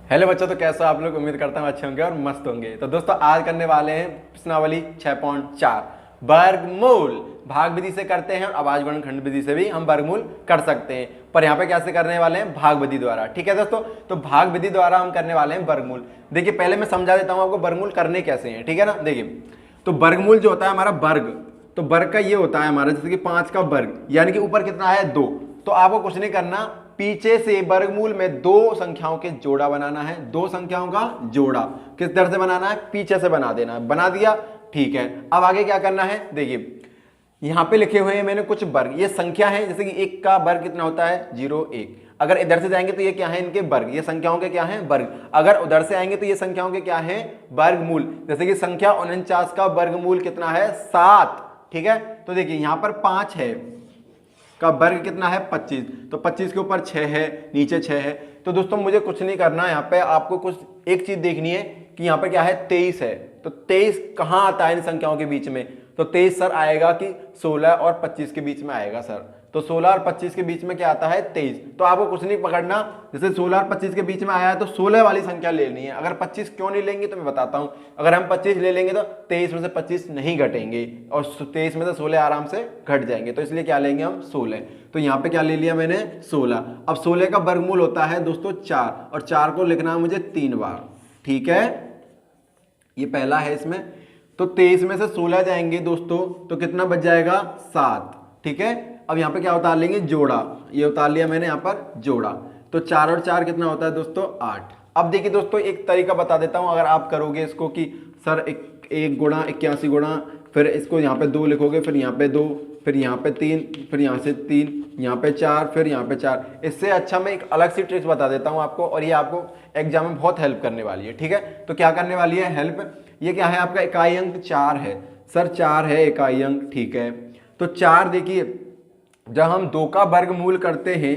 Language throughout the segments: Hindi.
हेलो बच्चों, तो कैसे हो आप लोग। उम्मीद करता हूँ अच्छे होंगे और मस्त होंगे। तो दोस्तों आज करने वाले हैं प्रश्नावली 6.4 वर्गमूल। भाग विधि से करते हैं और अभाज्य गुणनखंड विधि से भी हम वर्गमूल कर सकते हैं, पर यहाँ पे कैसे करने वाले हैं, भाग विधि द्वारा। ठीक है दोस्तों, तो भाग विधि द्वारा हम करने वाले हैं वर्गमूल। देखिए पहले मैं समझा देता हूँ आपको वर्गमूल करने कैसे हैं। ठीक है ना, देखिए तो वर्गमूल जो होता है हमारा वर्ग, तो वर्ग का ये होता है हमारा जैसे कि 5 का वर्ग, यानी कि ऊपर कितना है 2। तो आपको कुछ नहीं करना, पीछे से वर्गमूल में दो संख्याओं के जोड़ा बनाना है। दो संख्याओं का जोड़ा किस तरह से बनाना है, पीछे से बना देना है। बना दिया, ठीक है। अब आगे क्या करना है, देखिए यहां पे लिखे हुए हैं मैंने कुछ वर्ग, ये संख्या है। जैसे कि 1 का वर्ग कितना होता है 0 1। अगर इधर से जाएंगे तो ये क्या है, इनके वर्ग, ये संख्याओं के क्या है वर्ग। अगर उधर से आएंगे तो ये संख्याओं के क्या है वर्गमूल। जैसे कि संख्या 49 का वर्गमूल कितना है 7। ठीक है, तो देखिए यहां पर 5 है का वर्ग कितना है 25, तो 25 के ऊपर 6 है, नीचे 6 है। तो दोस्तों मुझे कुछ नहीं करना, यहाँ पे आपको कुछ एक चीज देखनी है कि यहाँ पे क्या है 23 है। तो 23 कहाँ आता है इन संख्याओं के बीच में, तो 23 सर आएगा कि 16 और 25 के बीच में आएगा सर। तो 16 और 25 के बीच में क्या आता है 23। तो आपको कुछ नहीं पकड़ना, जैसे 16 और 25 के बीच में आया है तो 16 वाली संख्या लेनी है। अगर 25 क्यों नहीं लेंगे तो मैं बताता हूं। अगर हम 25 ले लेंगे तो 23 में से 25 नहीं घटेंगे और 23 में से 16 आराम से घट जाएंगे, तो इसलिए क्या लेंगे हम 16। तो यहाँ पे क्या ले लिया मैंने 16। अब 16 का वर्गमूल होता है दोस्तों 4, और 4 को लिखना है मुझे 3 बार। ठीक है, ये पहला है इसमें। तो 23 में से 16 जाएंगे दोस्तों तो कितना बच जाएगा 7। ठीक है, अब यहाँ पे क्या उतार लेंगे जोड़ा, ये उतार लिया मैंने यहाँ पर जोड़ा। तो 4 और 4 कितना होता है दोस्तों 8। अब देखिए दोस्तों एक तरीका बता देता हूँ, अगर आप करोगे इसको कि सर एक गुणा 81 गुणा, फिर इसको यहाँ पे 2 लिखोगे, फिर यहाँ पे 2, फिर यहाँ पे 3, फिर यहाँ से 3, यहाँ पे 4, फिर यहाँ पे 4। इससे अच्छा मैं एक अलग सी ट्रिक्स बता देता हूँ आपको, और ये आपको एग्जाम में बहुत हेल्प करने वाली है। ठीक है, तो क्या करने वाली है हेल्प, ये क्या है आपका इकाई अंक 4 है सर, 4 है इकाई अंक। ठीक है, तो 4 देखिए जब हम 2 का वर्गमूल करते हैं,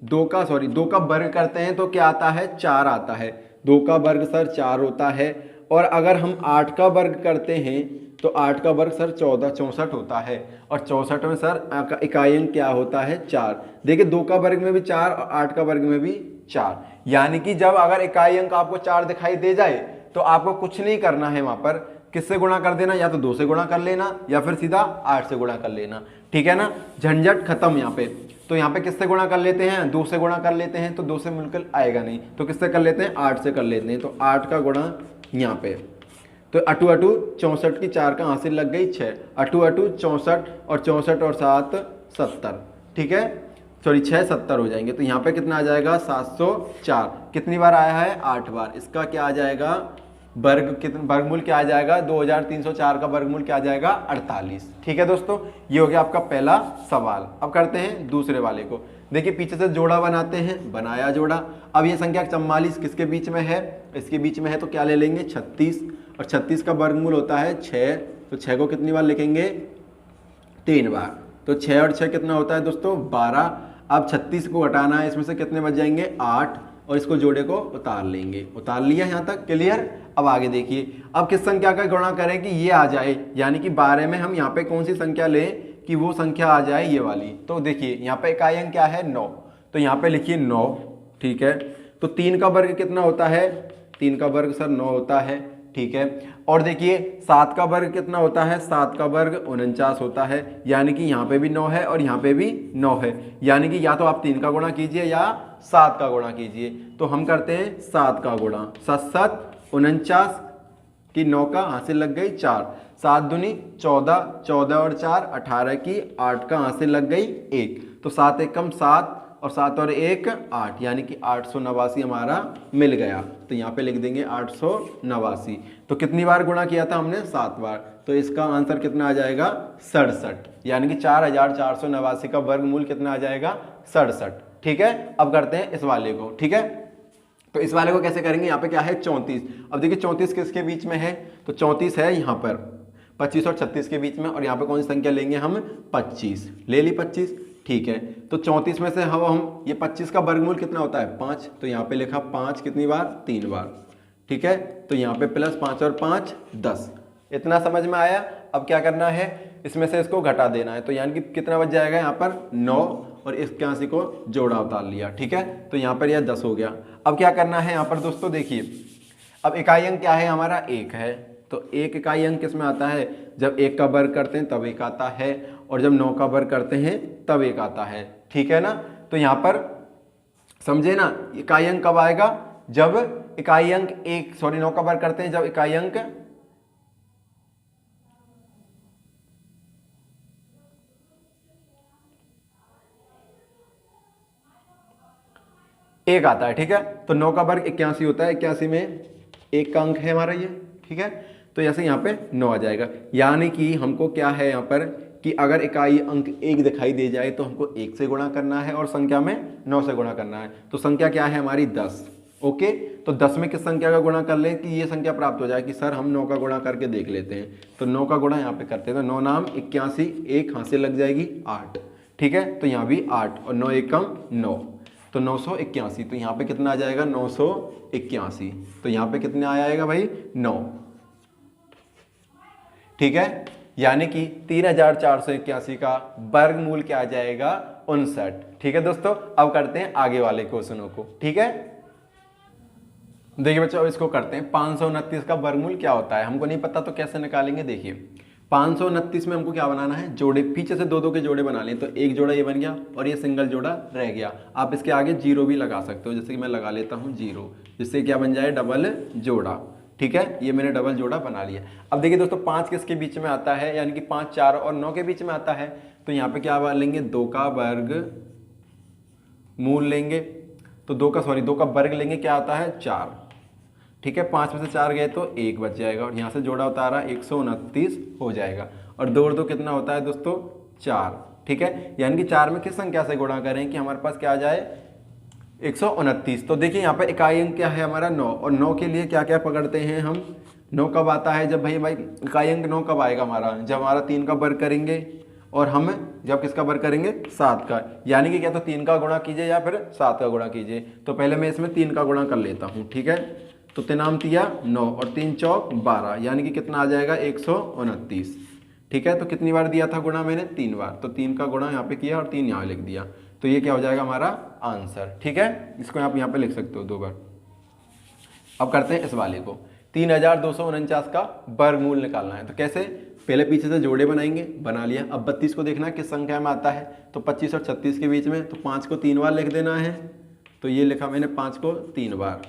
2 का वर्ग करते हैं तो क्या आता है 4 आता है। 2 का वर्ग सर 4 होता है। और अगर हम 8 का वर्ग करते हैं तो 8 का वर्ग सर 64 होता है, और 64 में सर इकाई अंक क्या होता है 4। देखिए 2 का वर्ग में भी 4 और 8 का वर्ग में भी 4, यानी कि जब अगर इकाई अंक आपको 4 दिखाई दे जाए तो आपको कुछ नहीं करना है, वहां पर किससे गुणा कर देना, या तो 2 से गुणा कर लेना या फिर सीधा 8 से गुणा कर लेना। ठीक है ना, झंझट खत्म यहाँ पे। तो यहाँ पे किससे गुणा कर लेते हैं, 2 से गुणा कर लेते हैं, तो 2 से मिलकर आएगा नहीं, तो किससे कर लेते हैं 8 से कर लेते हैं। तो 8 का गुणा यहाँ पे, तो अटू अटू 64 की 4 का हासिल लग गई 6, अटू अटू 64 और 64 और 7 70। ठीक है, सॉरी 6 70 हो जाएंगे। तो यहाँ पे कितना आ जाएगा 704। कितनी बार आया है 8 बार। इसका क्या आ जाएगा वर्गमूल क्या आ जाएगा 2304 का वर्गमूल क्या आ जाएगा 48। ठीक है दोस्तों, ये हो गया आपका पहला सवाल। अब करते हैं दूसरे वाले को। देखिए पीछे से जोड़ा बनाते हैं, बनाया जोड़ा। अब ये संख्या 44 किसके बीच में है, इसके बीच में है, तो क्या ले लेंगे 36, और 36 का वर्गमूल होता है 6। तो 6 को कितनी बार लिखेंगे 3 बार। तो 6 और 6 कितना होता है दोस्तों 12। अब 36 को हटाना है, इसमें से कितने बच जाएंगे 8, और इसको जोड़े को उतार लेंगे। उतार लिया यहाँ तक क्लियर। अब आगे देखिए, अब किस संख्या का गुणा करें कि ये आ जाए, यानी कि 12 में हम यहाँ पे कौन सी संख्या लें कि वो संख्या आ जाए ये वाली। तो देखिए यहाँ पे इकाई अंक क्या है 9, तो यहाँ पे लिखिए 9। ठीक है, तो 3 का वर्ग कितना होता है, 3 का वर्ग सर 9 होता है। ठीक है, और देखिए 7 का वर्ग कितना होता है, 7 का वर्ग 49 होता है, यानी कि यहाँ पे भी 9 है और यहाँ पे भी 9 है, यानी कि या तो आप 3 का गुणा कीजिए या 7 का गुणा कीजिए। तो हम करते हैं 7 का गुणा, 7 7 49 की 9 का हासिल लग गई 4, 7 दूनी 14, 14 और 4 18 की 8 का हासिल लग गई 1। तो 7 एकम 7 और 7 और 1 8, यानी कि 889 हमारा मिल गया। तो यहाँ पे लिख देंगे 889। तो कितनी बार गुणा किया था हमने 7 बार, तो इसका आंसर कितना आ जाएगा 67, यानी कि 4489 का वर्गमूल कितना आ जाएगा 67। ठीक है, अब करते हैं इस वाले को। ठीक है, तो इस वाले को कैसे करेंगे, यहाँ पे क्या है 34। अब देखिए 34 किसके बीच में है, तो 34 है यहाँ पर 25 और 36 के बीच में, और यहाँ पे कौन सी संख्या लेंगे हम 25 ले ली 25। ठीक है, तो 34 में से हम ये 25 का वर्गमूल कितना होता है 5, तो यहाँ पे लिखा 5 कितनी बार 3 बार। ठीक है, तो यहाँ पे प्लस 5 और 5 10। इतना समझ में आया। अब क्या करना है, इसमें से इसको घटा देना है, तो यानी कि कितना बच जाएगा यहाँ पर 9, और 81 को जोड़ा उतार लिया। ठीक है, तो यहाँ पर यह 10 हो गया। अब क्या करना है यहाँ पर दोस्तों, देखिए अब इकाई अंक क्या है हमारा, 1 है। तो 1 इकाई अंक किस में आता है, जब 1 का वर्ग करते हैं तब 1 आता है, और जब 9 का वर्ग करते हैं तब 1 आता है। ठीक है ना, तो यहाँ पर समझे ना, इकाई अंक कब आएगा, जब इकाई अंक 9 का वर्ग करते हैं जब इकाई अंक 1 आता है। ठीक है, तो 9 का वर्ग 81 होता है, 81 में 1 का अंक है हमारा ये। ठीक है, तो ऐसे यहाँ पे 9 आ जाएगा। यानी कि हमको क्या है यहाँ पर कि अगर इकाई अंक 1 दिखाई दे जाए तो हमको 1 से गुणा करना है और संख्या में 9 से गुणा करना है। तो संख्या क्या है हमारी, 10। ओके, तो 10 में किस संख्या का गुणा कर ले कि ये संख्या प्राप्त हो जाए कि सर हम 9 का गुणा करके देख लेते हैं। तो 9 का गुणा यहाँ पे करते हैं, तो 9 नाम 81, 1 हाथ से लग जाएगी 8। ठीक है, तो यहाँ भी 8 और 9 1 कम 9, तो 981। तो यहाँ पे कितना आ जाएगा, 981। तो यहाँ पे कितना आएगा भाई, 9। ठीक है, यानी कि 3481 का वर्गमूल क्या आ जाएगा, 59। ठीक है दोस्तों, अब करते हैं आगे वाले क्वेश्चनों को। ठीक है, देखिए बच्चों अब इसको करते हैं। 529 का वर्गमूल क्या होता है, हमको नहीं पता तो कैसे निकालेंगे। देखिए 529 में हमको क्या बनाना है, जोड़े, पीछे से 2 के जोड़े बना लें। तो एक जोड़ा ये बन गया और ये सिंगल जोड़ा रह गया। आप इसके आगे 0 भी लगा सकते हो, जैसे कि मैं लगा लेता हूँ 0, जिससे क्या बन जाए, डबल जोड़ा। ठीक है, ये मैंने डबल जोड़ा बना लिया। अब देखिए दोस्तों 5 किसके बीच में आता है, यानी कि 5, 4 और 9 के बीच में आता है। तो यहाँ पे क्या लेंगे, 2 का वर्ग मूल लेंगे। तो 2 का वर्ग लेंगे, क्या आता है, 4। ठीक है, 5 में से 4 गए तो 1 बच जाएगा और यहाँ से जोड़ा उतारा 129 हो जाएगा। और 2 और 2 कितना होता है दोस्तों, 4। ठीक है, यानी कि 4 में किस संख्या से गुणा करें कि हमारे पास क्या आ जाए, 129। तो देखिए यहाँ पर इकाई अंक क्या है हमारा, 9। और 9 के लिए क्या क्या पकड़ते हैं हम, 9 कब आता है, जब भाई इकाई अंक 9 कब आएगा हमारा, जब हमारा 3 का वर्ग करेंगे और हम जब किसका वर्ग करेंगे, 7 का। यानी कि क्या, तो 3 का गुणा कीजिए या फिर 7 का गुणा कीजिए। तो पहले मैं इसमें 3 का गुणा कर लेता हूँ। ठीक है, तो 3 तिया 9 और 3 चौक 12, यानी कि कितना आ जाएगा, 129। ठीक है, तो कितनी बार दिया था गुणा मैंने, 3 बार। तो 3 का गुणा यहाँ पे किया और 3 यहाँ लिख दिया। तो ये क्या हो जाएगा हमारा आंसर। ठीक है, इसको आप यहाँ पे लिख सकते हो 2 बार। अब करते हैं इस वाले को, 3249 का वर्गमूल निकालना है। तो कैसे, पहले पीछे से जोड़े बनाएंगे, बना लिया। अब 32 को देखना है किस संख्या में आता है, तो 25 और 36 के बीच में। तो 5 को 3 बार लिख देना है। तो ये लिखा मैंने 5 को 3 बार।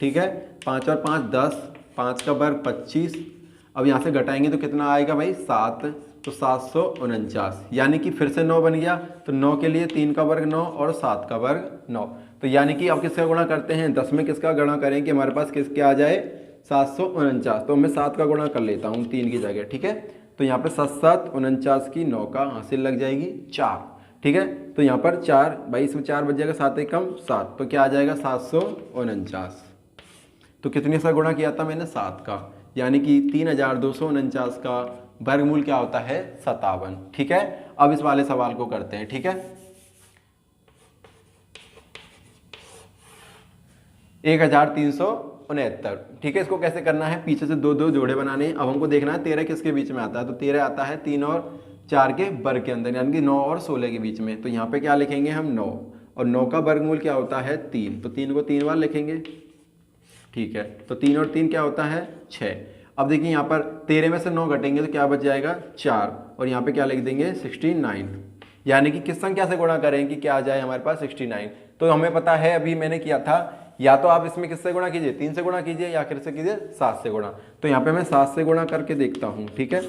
ठीक है, 5 और 5 10, 5 का वर्ग 25। अब यहाँ से घटाएंगे तो कितना आएगा भाई, 7। तो 749, यानी कि फिर से 9 बन गया। तो 9 के लिए 3 का वर्ग 9 और 7 का वर्ग 9। तो यानी कि अब किसका गुणा करते हैं, 10 में किसका गुणा करें कि हमारे पास किसके आ जाए, 749। तो मैं 7 का गुणा कर लेता हूँ 3 की जगह। ठीक है, तो यहाँ पे 7 7 49 की 9 का हासिल लग जाएगी 4। ठीक है, तो यहाँ पर 4, भाई इसमें 4 बच जाएगा, 7 1 कम 7, तो क्या आ जाएगा 749। तो कितने से गुणा किया था मैंने, 7 का, यानी कि 3249 का वर्गमूल क्या होता है, 57। ठीक है, अब इस वाले सवाल को करते हैं। ठीक है, 1369। ठीक है, इसको कैसे करना है, पीछे से 2 जोड़े बनाने हैं। अब हमको देखना है 13 किसके बीच में आता है। तो 13 आता है 3 और 4 के वर्ग के अंदर, यानी कि 9 और 16 के बीच में। तो यहाँ पे क्या लिखेंगे हम, 9, और 9 का वर्गमूल क्या होता है, 3। तो 3 को 3 बार लिखेंगे। ठीक है, तो 3 और 3 क्या होता है, 6। अब देखिए यहाँ पर 13 में से 9 घटेंगे तो क्या बच जाएगा, 4, और यहाँ पे क्या लिख देंगे, 69। यानी कि किस संख्या से गुणा करें कि क्या आ जाए हमारे पास, 69। तो हमें पता है, अभी मैंने किया था, या तो आप इसमें किससे गुणा कीजिए, 3 से गुणा कीजिए, या फिर से कीजिए 7 से गुणा। तो यहाँ पे मैं 7 से गुणा करके देखता हूँ। ठीक है,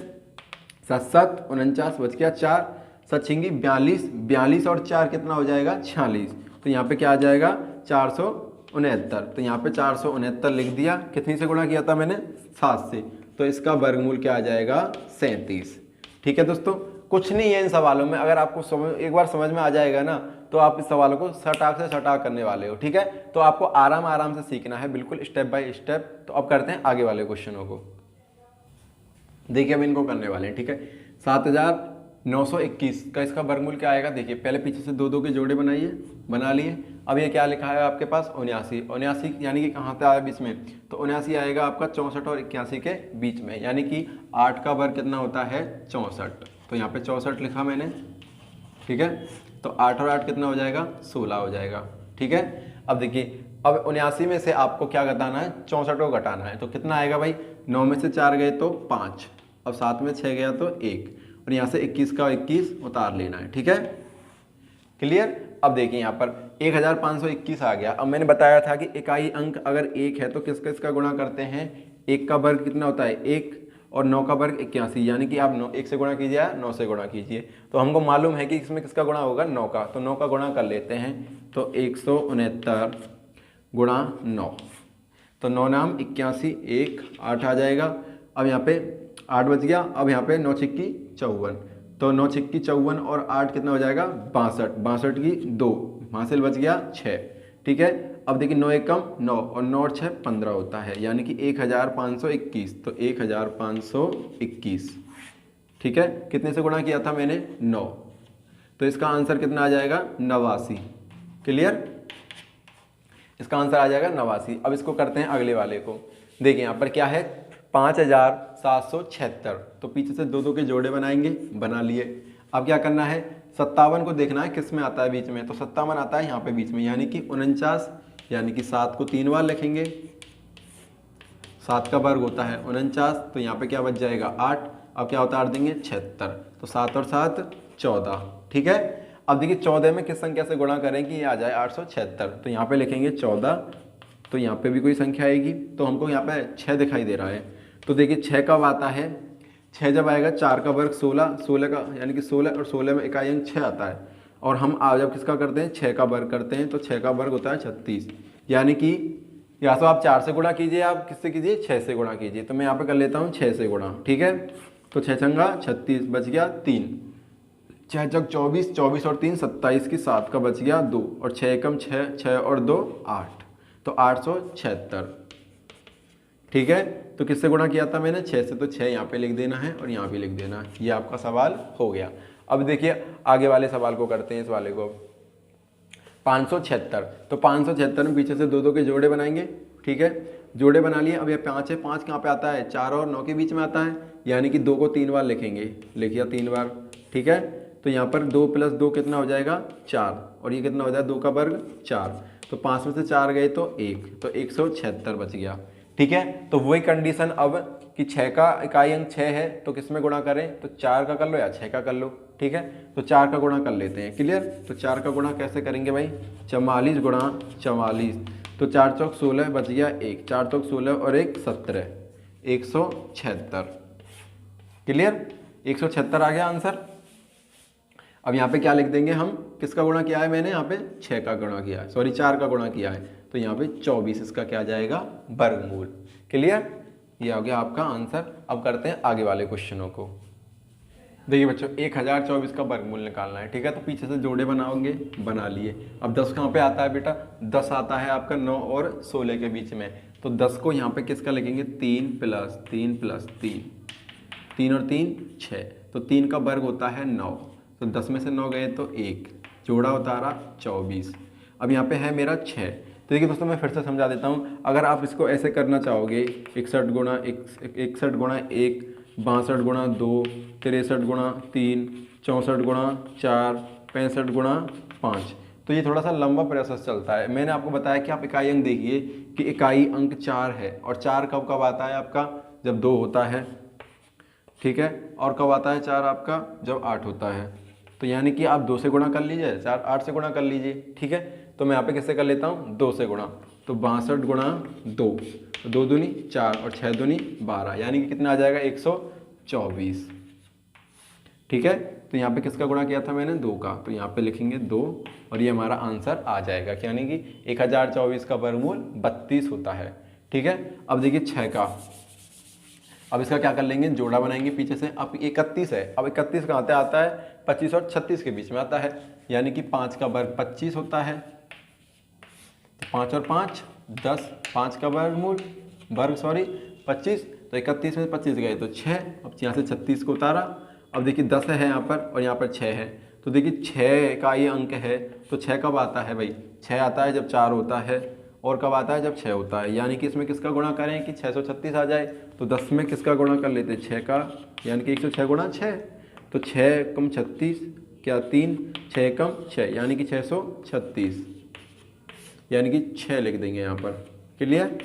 7 7 49 बच गया, 4 7 छिंगी 42, 42 और 4 कितना हो जाएगा, 46। तो यहाँ पे क्या आ जाएगा, 469। तो यहाँ पे 469 लिख दिया। कितनी से गुणा किया था मैंने, 7 से। तो इसका वर्गमूल क्या आ जाएगा, 37। ठीक है दोस्तों, कुछ नहीं है इन सवालों में। अगर आपको एक बार समझ में आ जाएगा ना, तो आप इस सवालों को सटाक से सटाक करने वाले हो। ठीक है, तो आपको आराम आराम से सीखना है, बिल्कुल स्टेप बाय स्टेप। तो अब करते हैं आगे वाले क्वेश्चनों को। देखिए अब इनको करने वाले हैं। ठीक है, 7921 का इसका वर्गमूल क्या आएगा। देखिए पहले पीछे से 2 के जोड़े बनाइए, बना लिए। अब ये क्या लिखा है आपके पास, 79। 79 यानी कि कहाँ पे आया बीच में, तो 79 आएगा आपका 64 और 81 के बीच में, यानी कि 8 का वर्ग कितना होता है, 64। तो यहाँ पे 64 लिखा मैंने। ठीक है, तो तो 8 और 8 कितना हो जाएगा, 16 हो जाएगा। ठीक है, अब देखिए अब 79 में से आपको क्या घटाना है, 64 को घटाना है। तो कितना आएगा भाई, 9 में से 4 गए तो 5, अब 7 में 6 गया तो 1, और यहाँ से 21 का 21 उतार लेना है। ठीक है, क्लियर। अब देखिए यहाँ पर 1521 आ गया। अब मैंने बताया था कि इकाई अंक अगर 1 है तो किस किस का गुणा करते हैं, 1 का वर्ग कितना होता है 1, और 9 का वर्ग 81, यानी कि आप 1 से गुणा कीजिए या 9 से गुणा कीजिए। तो हमको मालूम है कि इसमें किसका गुणा होगा, 9 का, तो 9 का गुणा कर लेते हैं। तो 169 गुणा 9, तो 9 नाम 81, 1 8 आ जाएगा। अब यहाँ पे 8 बच गया। अब यहाँ पे 9 छिक्की 54, तो 9 छिक्की 54 और 8 कितना हो जाएगा 62, 62 की 2, हासिल बच गया 6। ठीक है, अब देखिए 9 एकम 9 और 9 और 6 15 होता है, यानी कि 1521, तो 1521। ठीक है, कितने से गुणा किया था मैंने, 9, तो इसका आंसर कितना आ जाएगा 89। क्लियर, इसका आंसर आ जाएगा 89। अब इसको करते हैं अगले वाले को। देखिए यहाँ पर क्या है 5776, तो पीछे से 2 2 के जोड़े बनाएंगे, बना लिए। अब क्या करना है, 57 को देखना है किस में आता है बीच में, तो 57 आता है यहाँ पे बीच में, यानी कि 49, यानी कि 7 को 3 बार लिखेंगे, 7 का वर्ग होता है 49, तो यहाँ पे क्या बच जाएगा 8, अब क्या उतार देंगे 76, तो 7 और 7 14। ठीक है, अब देखिए 14 में किस संख्या से गुणा करें कि ये आ जाए 876, तो यहाँ पे लिखेंगे 14, तो यहाँ पे भी कोई संख्या आएगी, तो हमको यहाँ पे 6 दिखाई दे रहा है। तो देखिए 6 कब आता है, 6 जब आएगा 4 का वर्ग 16, 16 का यानी कि 16, और 16 में इकाई अंक 6 आता है, और हम जब किसका करते हैं 6 का वर्ग करते हैं, तो 6 का वर्ग होता है 36, यानी कि या तो आप 4 से गुणा कीजिए, आप किससे कीजिए 6 से गुणा कीजिए। तो मैं यहाँ पे कर लेता हूँ 6 से गुणा। ठीक है, तो 6 छंगा 36, बच गया 3, 6 चक 24, 24 और 3 27 की 7 का बच गया 2, और 6 एकम 6, 6 और 2 8, तो 876। ठीक है, तो किससे गुणा किया था मैंने 6 से, तो 6 यहाँ पे लिख देना है और यहाँ भी लिख देना है। ये आपका सवाल हो गया। अब देखिए आगे वाले सवाल को करते हैं, इस वाले को 576, तो 576 में पीछे से 2 2 के जोड़े बनाएंगे। ठीक है, जोड़े बना लिए। अब ये 5 है, 5 कहाँ पे आता है 4 और 9 के बीच में आता है, यानी कि 2 को 3 बार लिखेंगे, लिखिए 3 बार। ठीक है, तो यहाँ पर 2 + 2 कितना हो जाएगा 4, और ये कितना हो जाएगा 2 का वर्ग 4, तो 5 में से 4 गए तो 1, तो 176 बच गया। ठीक है, तो वही कंडीशन अब कि 6 का इकाई अंक 6 है, तो किस में गुणा करें, तो 4 का कर लो या 6 का कर लो। ठीक है, तो 4 का गुणा कर लेते हैं। क्लियर, तो 4 का गुणा कैसे करेंगे भाई, 44 गुणा 44, तो 4 चौक 16 बच गया 1, 4 चौक 16 और 1 17, 176। क्लियर, 176 आ गया आंसर। अब यहाँ पे क्या लिख देंगे हम, किसका गुणा किया है मैंने, यहाँ पे 6 का गुणा किया है, सॉरी 4 का गुणा किया है, तो यहाँ पे 24 इसका क्या जाएगा वर्गमूल। क्लियर, ये हो गया आपका आंसर। अब करते हैं आगे वाले क्वेश्चनों को। देखिए बच्चों 1024 का वर्गमूल निकालना है। ठीक है, तो पीछे से जोड़े बनाओगे, बना लिए। अब 10 कहाँ पे आता है बेटा, 10 आता है आपका 9 और 16 के बीच में, तो 10 को यहाँ पे किसका लिखेंगे 3 + 3 + 3, 3 और 3 6, तो 3 का वर्ग होता है 9, तो 10 में से 9 गए तो 1, जोड़ा उतारा 24। अब यहाँ पे है मेरा 6। तो देखिए दोस्तों मैं फिर से समझा देता हूँ, अगर आप इसको ऐसे करना चाहोगे 61 गुणा 1, 62 गुणा 2, 63 गुणा 3, 64 गुणा 4, 65 गुणा 5, तो ये थोड़ा सा लंबा प्रोसेस चलता है। मैंने आपको बताया कि आप इकाई अंक देखिए कि इकाई अंक 4 है, और 4 कब कब आता है आपका, जब 2 होता है। ठीक है, और कब आता है 4 आपका, जब 8 होता है। तो यानी कि आप 2 से गुणा कर लीजिए, 4 8 से गुणा कर लीजिए। ठीक है, तो मैं यहाँ पे किससे कर लेता हूँ 2 से गुणा, तो 62 गुणा 2, तो 2 दूनी 4 और 6 दूनी 12, यानी कि कितना आ जाएगा 124। ठीक है, तो यहाँ पे किसका गुणा किया था मैंने 2 का, तो यहाँ पे लिखेंगे 2, और ये हमारा आंसर आ जाएगा, यानी कि 1024 का वर्गमूल 32 होता है। ठीक है, अब देखिए 6 का, अब इसका क्या कर लेंगे, जोड़ा बनाएंगे पीछे से। अब 31 है, अब 31 कहाँ से आता है 25 और 36 के बीच में आता है, यानी कि 5 का वर्ग 25 होता है, 5 और 5 10, 5 का वर्गमूल 25, तो 31 में 25 गए तो 6, अब यहाँ से 36 को उतारा। अब देखिए 10 है यहाँ पर और यहाँ पर 6 है, तो देखिए 6 का ये अंक है, तो 6 कब आता है भाई, 6 आता है जब 4 होता है, और कब आता है जब 6 होता है, यानी कि इसमें किसका गुणा करें कि 636 आ जाए, तो 10 में किसका गुणा कर लेते हैं 6 का, यानी कि 106 गुणा 6, तो 6 कम 36 क्या 3, 6 एकम 6 यानी कि 636, यानी कि 6 लिख देंगे यहाँ पर। क्लियर,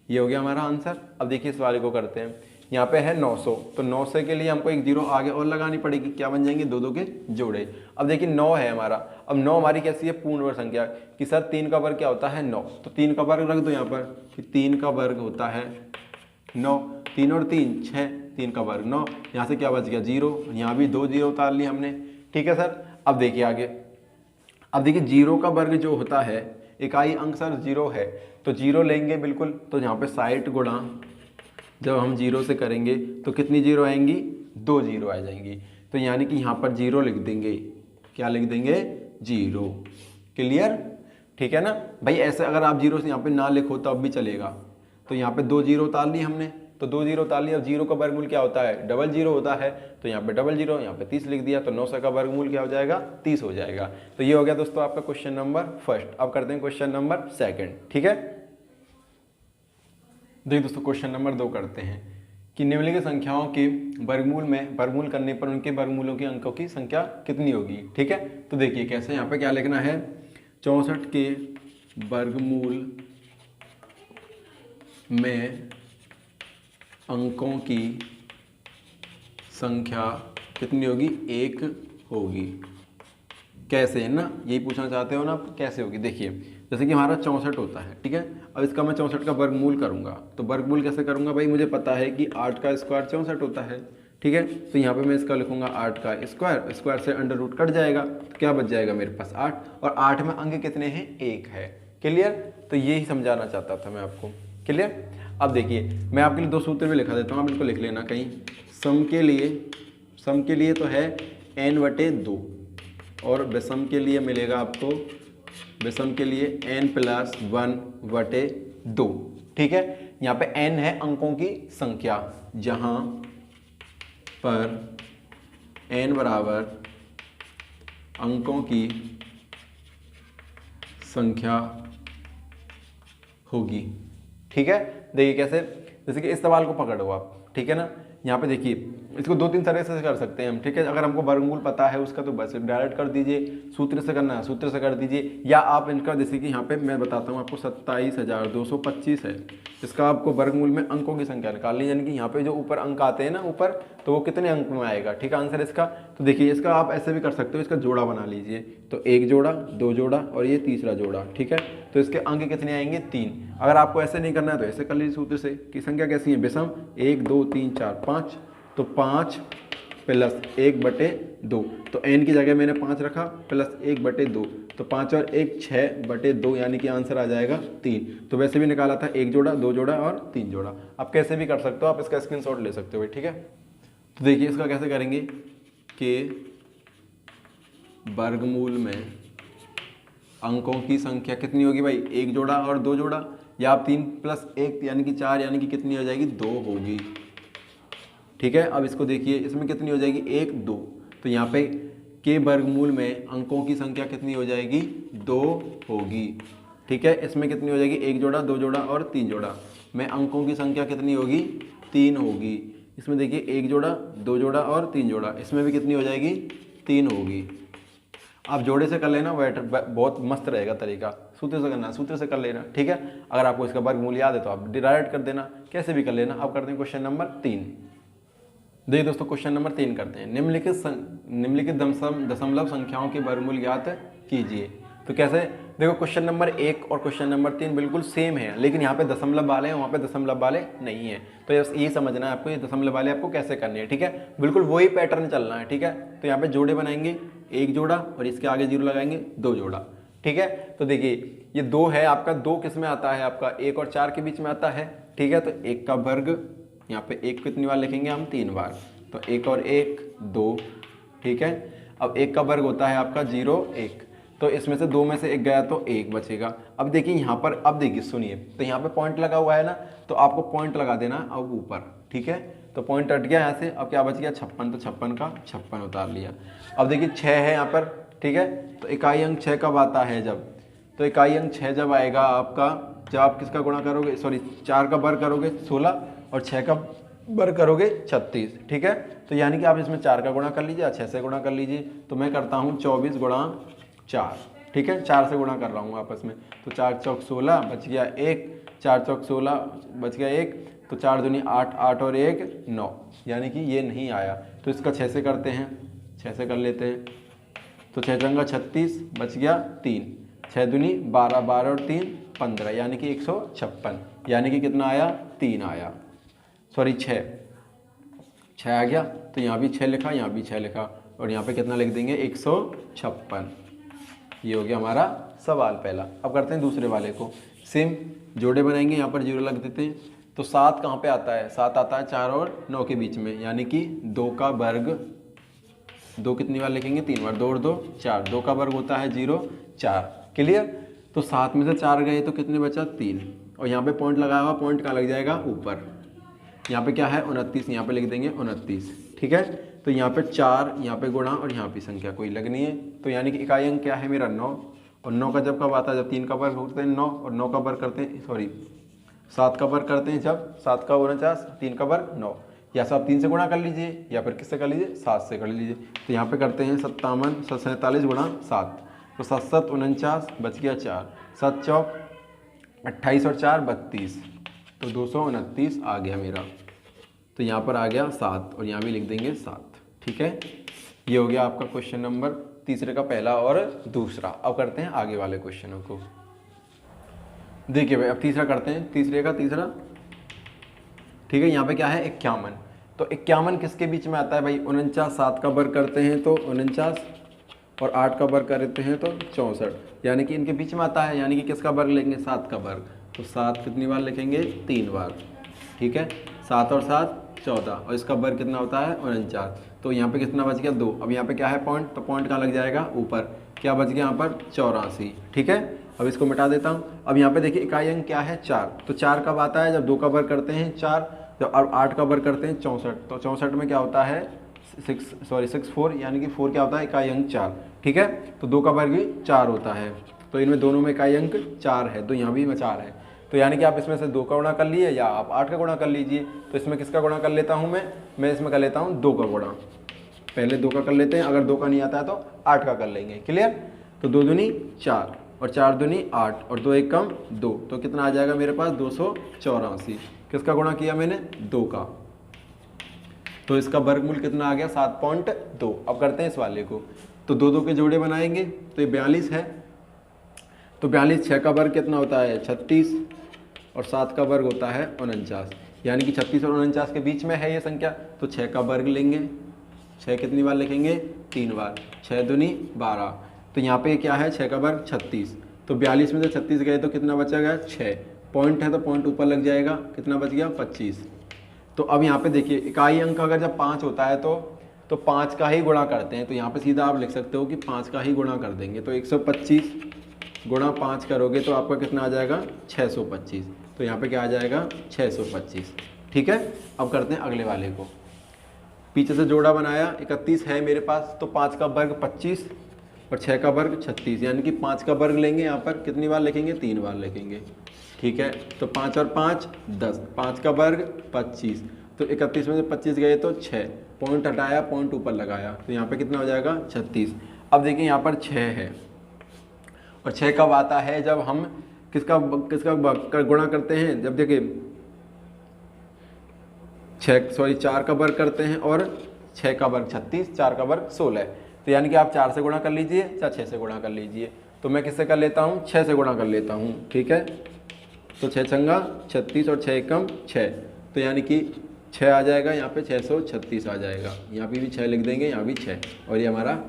ये हो गया हमारा आंसर। अब देखिए इस वाले को करते हैं। यहाँ पे है 900, तो 900 के लिए हमको एक जीरो आगे और लगानी पड़ेगी। क्या बन जाएंगे, दो दो के जोड़े। अब देखिए 9 है हमारा। अब 9 हमारी कैसी है, पूर्ण वर्ग संख्या कि सर 3 का वर्ग क्या होता है 9, तो 3 का वर्ग रख दो यहाँ पर कि 3 का वर्ग होता है 9, 3 और 3 6, 3 का वर्ग 9। यहाँ से क्या बच गया 0, यहाँ भी 2 जीरो उतार लिए हमने। ठीक है सर। अब देखिए आगे, अब देखिए जीरो का वर्ग जो होता है, इकाई अंक सर 0 है, तो 0 लेंगे बिल्कुल। तो यहाँ पे 60 गुणा जब हम 0 से करेंगे तो कितनी जीरो आएंगी, 2 जीरो आ जाएंगी। तो यानी कि यहाँ पर 0 लिख देंगे। क्या लिख देंगे, 0। क्लियर, ठीक है ना भाई। ऐसे अगर आप 0 से यहाँ पे ना लिखो तब भी चलेगा। तो यहाँ पे 2 जीरो उतार ली हमने, तो 2 जीरो उतार लिया। अब 0 का वर्गमूल क्या होता है, डबल जीरो होता है, तो यहाँ पे डबल जीरो, यहाँ पे 30 लिख दिया। तो 900 का वर्गमूल क्या हो जाएगा, 30 हो जाएगा। तो ये हो गया दोस्तों आपका क्वेश्चन नंबर फर्स्ट। अब करते हैं क्वेश्चन नंबर सेकंड। ठीक है, देखिए दोस्तों क्वेश्चन नंबर 2 करते हैं कि निम्नलिखित संख्याओं के वर्गमूल में वर्गमूल करने पर उनके वर्गमूलों के अंकों की संख्या कितनी होगी। ठीक है, तो देखिए कैसे, यहाँ पे क्या लिखना है, 64 के वर्गमूल में अंकों की संख्या कितनी होगी, 1 होगी। कैसे है ना, यही पूछना चाहते हो ना आप, कैसे होगी। देखिए जैसे कि हमारा 64 होता है, ठीक है। अब इसका मैं 64 का वर्गमूल करूंगा, तो वर्गमूल कैसे करूंगा भाई, मुझे पता है कि 8 का स्क्वायर 64 होता है। ठीक है, तो यहाँ पे मैं इसका लिखूंगा 8 का स्क्वायर, स्क्वायर से अंडर रूट कट जाएगा, तो क्या बच जाएगा मेरे पास 8, और 8 में अंक कितने हैं, 1 है। क्लियर, तो यही समझाना चाहता था मैं आपको। क्लियर, अब देखिए मैं आपके लिए 2 सूत्र भी लिखा देता हूँ, आप इनको लिख लेना कहीं। सम के लिए तो है n/2, और विषम के लिए मिलेगा आपको, विषम के लिए n+1/2। ठीक है, यहाँ पे n है अंकों की संख्या, जहां पर n बराबर अंकों की संख्या होगी। ठीक है, देखिए कैसे, जैसे कि इस सवाल को पकड़ो आप। ठीक है ना, यहाँ पे देखिए इसको 2-3 तरह से कर सकते हैं हम। ठीक है, अगर हमको वर्गमूल पता है उसका तो बस डायरेक्ट कर दीजिए, सूत्र से करना है सूत्र से कर दीजिए, या आप इनका जैसे कि यहाँ पे मैं बताता हूँ आपको 27,225 है, इसका आपको वर्गमूल में अंकों की संख्या निकालनी, यानी कि यहाँ पे जो ऊपर अंक आते हैं ना ऊपर, तो वो कितने अंक में आएगा। ठीक है, आंसर इसका। तो देखिए इसका आप ऐसे भी कर सकते हो, इसका जोड़ा बना लीजिए, तो 1 जोड़ा 2 जोड़ा और ये तीसरा जोड़ा। ठीक है, तो इसके अंक कितने आएंगे, 3। अगर आपको ऐसे नहीं करना है तो ऐसे कर लीजिए सूत्र से कि संख्या कैसी है, विषम 1 2 3 4 5, तो 5 + 1/2, तो n की जगह मैंने 5 रखा, + 1/2, तो 5 और 1 6/2, यानी कि आंसर आ जाएगा 3। तो वैसे भी निकाला था 1 जोड़ा 2 जोड़ा और 3 जोड़ा। आप कैसे भी कर सकते हो, आप इसका स्क्रीनशॉट ले सकते हो भाई। ठीक है, तो देखिए इसका कैसे करेंगे कि वर्गमूल में अंकों की संख्या कितनी होगी भाई, 1 जोड़ा और 2 जोड़ा, या आप 3 + 1 यानी कि 4, यानी कि कितनी हो जाएगी, 2 होगी। ठीक है, अब इसको देखिए इसमें कितनी हो जाएगी, 1 2, तो यहाँ पे के वर्गमूल में अंकों की संख्या कितनी हो जाएगी, 2 होगी। ठीक है, इसमें कितनी हो जाएगी, 1 जोड़ा 2 जोड़ा और 3 जोड़ा में अंकों की संख्या कितनी होगी, 3 होगी। इसमें देखिए 1 जोड़ा 2 जोड़ा और 3 जोड़ा, इसमें भी कितनी हो जाएगी, 3 होगी। आप जोड़े से कर लेना, बहुत मस्त रहेगा तरीका, सूत्र से करना सूत्र से कर लेना। ठीक है, अगर आपको इसका वर्गमूल याद है तो आप डायरेक्ट कर देना, कैसे भी कर लेना। अब करते हैं क्वेश्चन नंबर 3। देखिए दोस्तों क्वेश्चन नंबर 3 करते हैं, निम्नलिखित दशमलव संख्याओं के वर्गमूल ज्ञात कीजिए। तो कैसे, देखो क्वेश्चन नंबर 1 और क्वेश्चन नंबर 3 बिल्कुल सेम है, लेकिन यहाँ पे दशमलव वाले हैं, वहाँ पे दशमलव वाले नहीं है। तो यही समझना है आपको, ये दशमलव वाले आपको कैसे करने हैं। ठीक है, बिल्कुल वही पैटर्न चलना है। ठीक है, तो यहाँ पे जोड़े बनाएंगे, 1 जोड़ा और इसके आगे 0 लगाएंगे, 2 जोड़ा। ठीक है, तो देखिए ये 2 है आपका, 2 किस में आता है आपका, 1 और 4 के बीच में आता है। ठीक है, तो 1 का वर्ग, यहाँ पे 1 कितनी बार लिखेंगे हम, 3 बार, तो 1 और 1 2। ठीक है, अब 1 का वर्ग होता है आपका 0 1, तो इसमें से 2 में से 1 गया तो 1 बचेगा। अब देखिए यहाँ पर, अब देखिए सुनिए, तो यहाँ पे पॉइंट लगा हुआ है ना, तो आपको पॉइंट लगा देना अब ऊपर। ठीक है, तो पॉइंट हट गया यहाँ से, अब क्या बच गया 56, तो 56 का 56 उतार लिया। अब देखिए 6 है यहाँ पर। ठीक है, तो इकाई अंक 6 कब आता है, जब, तो इकाई अंक 6 जब आएगा आपका, जब आप किसका गुणा करोगे, सॉरी 4 का वर्ग करोगे 16 और 6 का वर्ग करोगे 36, ठीक है। तो यानी कि आप इसमें 4 का गुणा कर लीजिए या 6 से गुणा कर लीजिए। तो मैं करता हूँ 24 गुणा 4, ठीक है, 4 से गुणा कर रहा हूँ आपस में। तो 4 चौक 16 बच गया 1, 4 चौक 16 बच गया 1, तो 4 दूनी 8, 8 और 1 9, यानी कि ये नहीं आया। तो इसका 6 से करते हैं, 6 से कर लेते हैं। तो 6 चंगा 36 बच गया 3, 6 दूनी 12, 12 और 3 15, यानी कि 156, यानी कि कितना आया 3 आया, सॉरी 6 आ गया। तो यहाँ भी 6 लिखा, यहाँ भी 6 लिखा, और यहाँ पे कितना लिख देंगे 156। ये हो गया हमारा सवाल पहला। अब करते हैं दूसरे वाले को, सेम जोड़े बनाएंगे, यहाँ पर 0 लग देते हैं। तो 7 कहाँ पे आता है, 7 आता है 4 और 9 के बीच में, यानी कि 2 का वर्ग, 2 कितनी बार लिखेंगे 3 बार, 2 और 2 4, 2 का वर्ग होता है 0 4, क्लियर। तो 7 में से 4 गए तो कितने बचा 3, और यहाँ पे पॉइंट लगाया हुआ, पॉइंट कहाँ लग जाएगा ऊपर, यहाँ पे क्या है 29, यहाँ पे लिख देंगे 29, ठीक है। तो यहाँ पे 4, यहाँ पे गुणा, और यहाँ पे संख्या कोई लगनी है। तो यानी कि इकाई अंक क्या है मेरा 9, और 9 का जब कब आता है, जब 3 का वर्ग होते हैं 9, और 9 का वर्ग करते हैं, सॉरी 7 का वर्ग करते हैं जब 7 का 49, 3 का वर्ग 9, या सब 3 से गुणा कर लीजिए या फिर किससे कर लीजिए 7 से कर लीजिए। तो यहाँ पे करते हैं 57 47 गुणा 7, तो 7 7 49 बच गया 4, 7 चौक 28 और 4 32, तो 229 आ गया मेरा। तो यहाँ पर आ गया 7, और यहाँ भी लिख देंगे 7, ठीक है। ये हो गया आपका क्वेश्चन नंबर तीसरे का पहला और दूसरा। अब करते हैं आगे वाले क्वेश्चनों को। देखिए भाई अब तीसरा करते हैं, तीसरे का तीसरा, ठीक है। यहाँ पे क्या है 51, तो 51 किसके बीच में आता है भाई, 49, 7 का वर्ग करते हैं तो 49, और 8 का वर्ग करते हैं तो 64, यानी कि इनके बीच में आता है, यानी कि किसका वर्ग लेंगे 7 का वर्ग। तो 7 कितनी बार लिखेंगे 3 बार, ठीक है। 7 और 7 14, और इसका वर्ग कितना होता है 49। तो यहाँ पे कितना बच गया 2, अब यहाँ पे क्या है पॉइंट, तो पॉइंट कहाँ लग जाएगा ऊपर, क्या बच गया यहाँ पर 84, ठीक है। अब इसको मिटा देता हूँ। अब यहाँ पे देखिए इकाई अंक क्या है 4, तो 4 कब आता है, जब 2 का वर्ग करते हैं 4, जब 8 का वर्ग करते हैं 64, तो 64 में क्या होता है 64, यानी कि 4 क्या होता है इकाई अंक 4, ठीक है। तो 2 का वर्ग भी 4 होता है, तो इनमें दोनों में इकाई अंक 4 है, तो यहाँ भी 4 है। तो यानी कि आप इसमें से 2 का गुणा कर लिए या आप 8 का गुणा कर लीजिए। तो इसमें किसका गुणा कर लेता हूँ मैं इसमें कर लेता हूँ 2 का गुणा, पहले 2 का कर लेते हैं, अगर 2 का नहीं आता है तो 8 का कर लेंगे, क्लियर। तो 2 दूनी 4, और 4 दूनी 8, और 2 1 कम 2, तो कितना आ जाएगा मेरे पास 284। किसका गुणा किया मैंने 2 का, तो इसका वर्गमूल कितना आ गया 7.2। अब करते हैं इस वाले को, तो 2 2 के जोड़े बनाएंगे, तो ये 42 है, तो 42, 6 का वर्ग कितना होता है 36, और 7 का वर्ग होता है 49, यानी कि 36 और 49 के बीच में है ये संख्या। तो 6 का वर्ग लेंगे, 6 कितनी बार लिखेंगे 3 बार, 6 दूनी 12, तो यहाँ पे क्या है 6 का वर्ग 36, तो 42 में से 36 गए तो कितना बचा गया 6, पॉइंट है तो पॉइंट ऊपर लग जाएगा, कितना बच गया 25। तो अब यहाँ पे देखिए इकाई अंक अगर जब 5 होता है तो 5 का ही गुणा करते हैं, तो यहाँ पे सीधा आप लिख सकते हो कि 5 का ही गुणा कर देंगे। तो 125 गुणा 5 करोगे तो आपका कितना आ जाएगा 625, तो यहाँ पे क्या आ जाएगा 625, ठीक है। अब करते हैं अगले वाले को, पीछे से जोड़ा बनाया 31 है मेरे पास, तो 5 का वर्ग 25 और 6 का वर्ग 36, यानी कि 5 का वर्ग लेंगे, यहाँ पर कितनी बार लिखेंगे 3 बार लिखेंगे, ठीक है। तो 5 और 5 10, 5 का वर्ग 25, तो 31 में से 25 गए तो 6, पॉइंट हटाया पॉइंट ऊपर लगाया, तो यहाँ पे कितना हो जाएगा 36। अब देखिए यहाँ पर 6 है, और 6 कब आता है, जब हम किसका गुणा करते हैं, जब देखिए 4 का वर्ग करते हैं, और 6 का वर्ग 36, 4 का वर्ग 16, तो यानी कि आप 4 से गुणा कर लीजिए या 6 से गुणा कर लीजिए। तो मैं किससे कर लेता हूँ 6 से गुणा कर लेता हूँ, ठीक है। तो 6 छंगा 36 और 6 एकम 6, तो यानी कि 6 आ जाएगा यहाँ पे, 636 आ जाएगा, यहाँ पे भी 6 लिख देंगे, यहाँ भी 6, और ये हमारा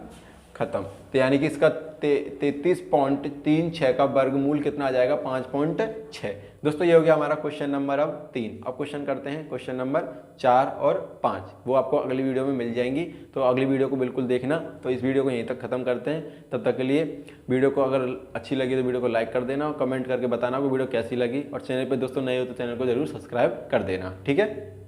खत्म। तो यानी कि इसका 33.36 का वर्गमूल कितना आ जाएगा 5.6। दोस्तों ये हो गया हमारा क्वेश्चन नंबर अब 3। अब क्वेश्चन करते हैं क्वेश्चन नंबर 4 और 5, वो आपको अगली वीडियो में मिल जाएंगी, तो अगली वीडियो को बिल्कुल देखना। तो इस वीडियो को यहीं तक खत्म करते हैं, तब तक के लिए वीडियो को अगर अच्छी लगी तो वीडियो को लाइक कर देना, और कमेंट करके बताना कि वीडियो कैसी लगी, और चैनल पर दोस्तों नए हो तो चैनल को जरूर सब्सक्राइब कर देना, ठीक है।